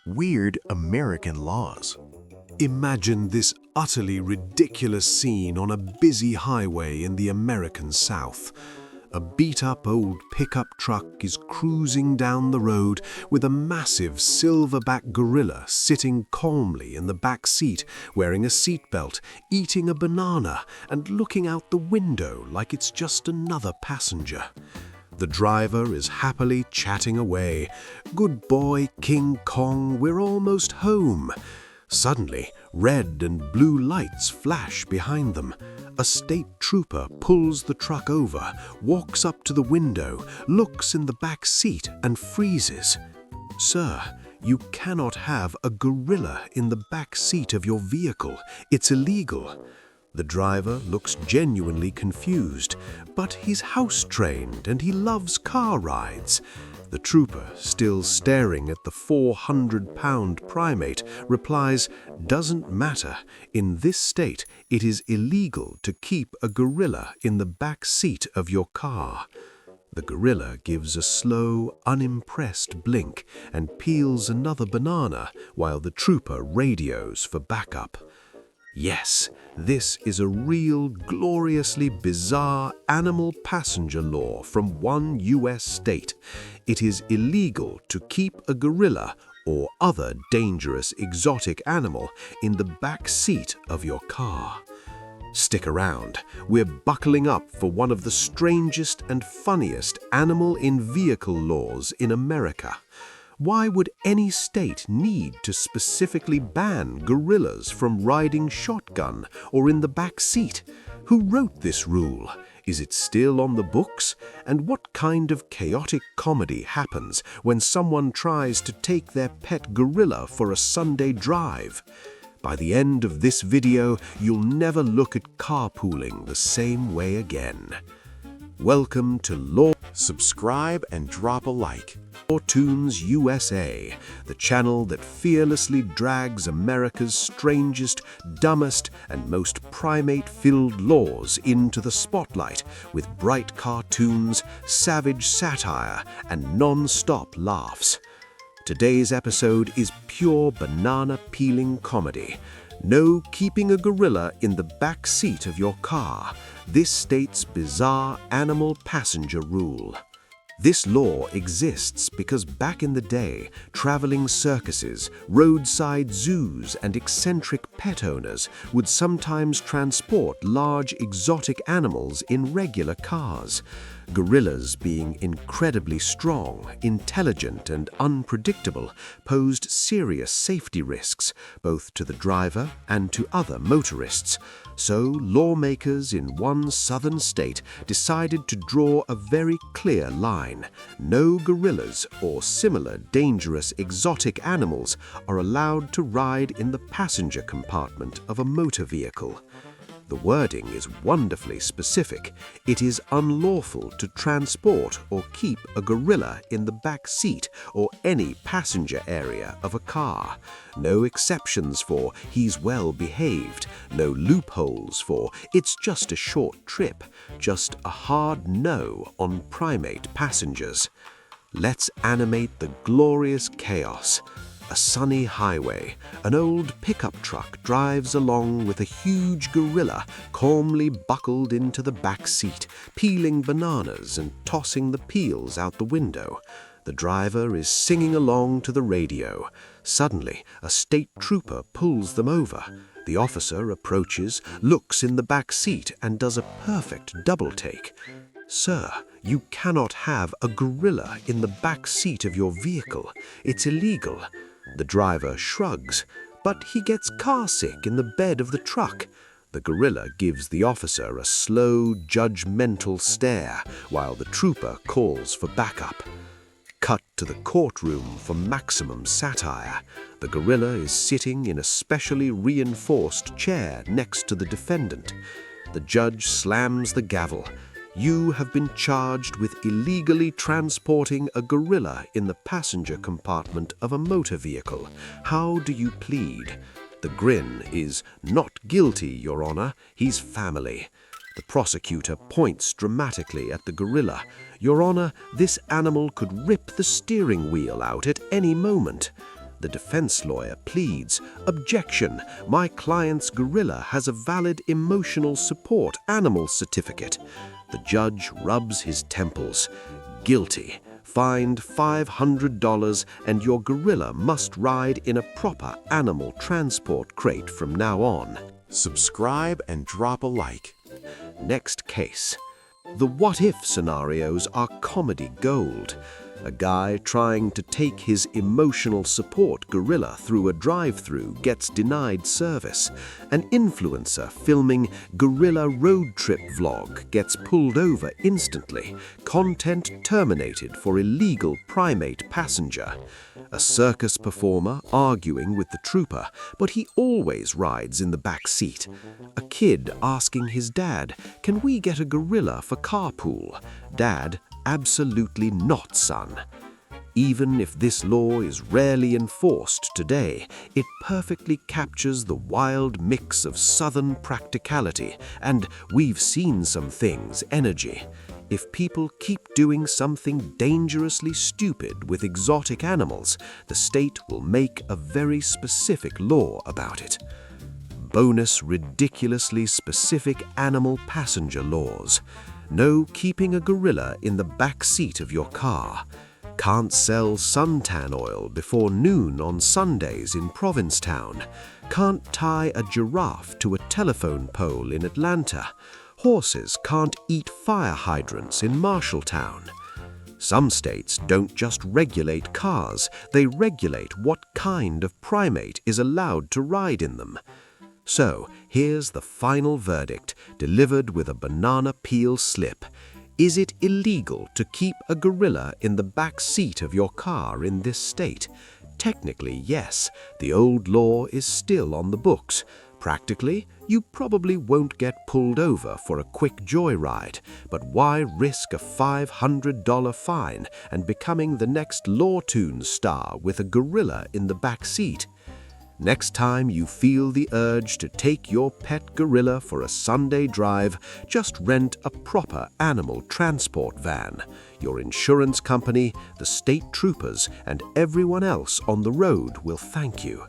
Weird American laws. Imagine this utterly ridiculous scene on a busy highway in the American South. A beat-up old pickup truck is cruising down the road with a massive silverback gorilla sitting calmly in the back seat, wearing a seatbelt, eating a banana, and looking out the window like it's just another passenger. The driver is happily chatting away. "Good boy, King Kong, we're almost home." Suddenly, red and blue lights flash behind them. A state trooper pulls the truck over, walks up to the window, looks in the back seat and freezes. "Sir, you cannot have a gorilla in the back seat of your vehicle. It's illegal." The driver looks genuinely confused, but he's house-trained and he loves car rides. The trooper, still staring at the 400-pound primate, replies, "Doesn't matter. In this state, it is illegal to keep a gorilla in the back seat of your car." The gorilla gives a slow, unimpressed blink and peels another banana while the trooper radios for backup. Yes, this is a real, gloriously bizarre animal passenger law from one US state. It is illegal to keep a gorilla or other dangerous exotic animal in the back seat of your car. Stick around. We're buckling up for one of the strangest and funniest animal-in-vehicle laws in America. Why would any state need to specifically ban gorillas from riding shotgun or in the back seat? Who wrote this rule? Is it still on the books? And what kind of chaotic comedy happens when someone tries to take their pet gorilla for a Sunday drive? By the end of this video, you'll never look at carpooling the same way again. Welcome to Law. Subscribe and drop a like. Courtrooms USA, the channel that fearlessly drags America's strangest, dumbest, and most primate-filled laws into the spotlight with bright cartoons, savage satire, and non-stop laughs. Today's episode is pure banana-peeling comedy. No keeping a gorilla in the back seat of your car. This state's bizarre animal passenger rule. This law exists because back in the day, traveling circuses, roadside zoos, and eccentric pet owners would sometimes transport large exotic animals in regular cars. Gorillas, being incredibly strong, intelligent, and unpredictable, posed serious safety risks, both to the driver and to other motorists. So lawmakers in one southern state decided to draw a very clear line. No gorillas or similar dangerous exotic animals are allowed to ride in the passenger compartment of a motor vehicle. The wording is wonderfully specific. It is unlawful to transport or keep a gorilla in the back seat or any passenger area of a car. No exceptions for "he's well behaved," no loopholes for "it's just a short trip," just a hard no on primate passengers. Let's animate the glorious chaos. A sunny highway, an old pickup truck drives along with a huge gorilla calmly buckled into the back seat, peeling bananas and tossing the peels out the window. The driver is singing along to the radio. Suddenly, a state trooper pulls them over. The officer approaches, looks in the back seat, and does a perfect double take. "Sir, you cannot have a gorilla in the back seat of your vehicle. It's illegal." The driver shrugs, but he gets carsick in the bed of the truck. The gorilla gives the officer a slow, judgmental stare while the trooper calls for backup. Cut to the courtroom for maximum satire. The gorilla is sitting in a specially reinforced chair next to the defendant. The judge slams the gavel. "You have been charged with illegally transporting a gorilla in the passenger compartment of a motor vehicle. How do you plead?" The grin is, "Not guilty, Your Honor. He's family." The prosecutor points dramatically at the gorilla. "Your Honor, this animal could rip the steering wheel out at any moment." The defense lawyer pleads, "Objection! My client's gorilla has a valid emotional support animal certificate." The judge rubs his temples. "Guilty. Fined $500 and your gorilla must ride in a proper animal transport crate from now on." Subscribe and drop a like. Next case. The what-if scenarios are comedy gold. A guy trying to take his emotional support gorilla through a drive-thru gets denied service. An influencer filming gorilla road trip vlog gets pulled over instantly. Content terminated for illegal primate passenger. A circus performer arguing with the trooper, but he always rides in the back seat. A kid asking his dad, "Can we get a gorilla for carpool?" Dad, "Absolutely not, son." Even if this law is rarely enforced today, it perfectly captures the wild mix of Southern practicality and "we've seen some things" energy. If people keep doing something dangerously stupid with exotic animals, the state will make a very specific law about it. Bonus ridiculously specific animal passenger laws. No keeping a gorilla in the back seat of your car. Can't sell suntan oil before noon on Sundays in Provincetown. Can't tie a giraffe to a telephone pole in Atlanta. Horses can't eat fire hydrants in Marshalltown. Some states don't just regulate cars, they regulate what kind of primate is allowed to ride in them. So, here's the final verdict, delivered with a banana peel slip. Is it illegal to keep a gorilla in the back seat of your car in this state? Technically, yes. The old law is still on the books. Practically, you probably won't get pulled over for a quick joyride, but why risk a $500 fine and becoming the next Lawtoon star with a gorilla in the back seat? Next time you feel the urge to take your pet gorilla for a Sunday drive, just rent a proper animal transport van. Your insurance company, the state troopers, and everyone else on the road will thank you.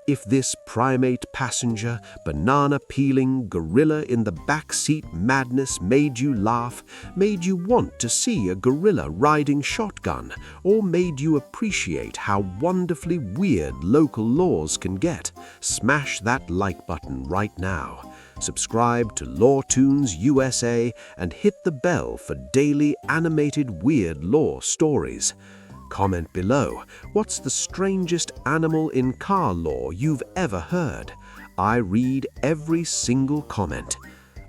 If this primate passenger, banana-peeling, gorilla-in-the-backseat madness made you laugh, made you want to see a gorilla riding shotgun, or made you appreciate how wonderfully weird local laws can get, smash that like button right now. Subscribe to Lawtoons USA and hit the bell for daily animated weird law stories. Comment below, what's the strangest animal in car law you've ever heard? I read every single comment.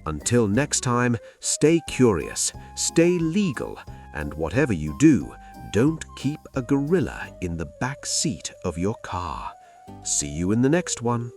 Until next time, stay curious, stay legal, and whatever you do, don't keep a gorilla in the back seat of your car. See you in the next one.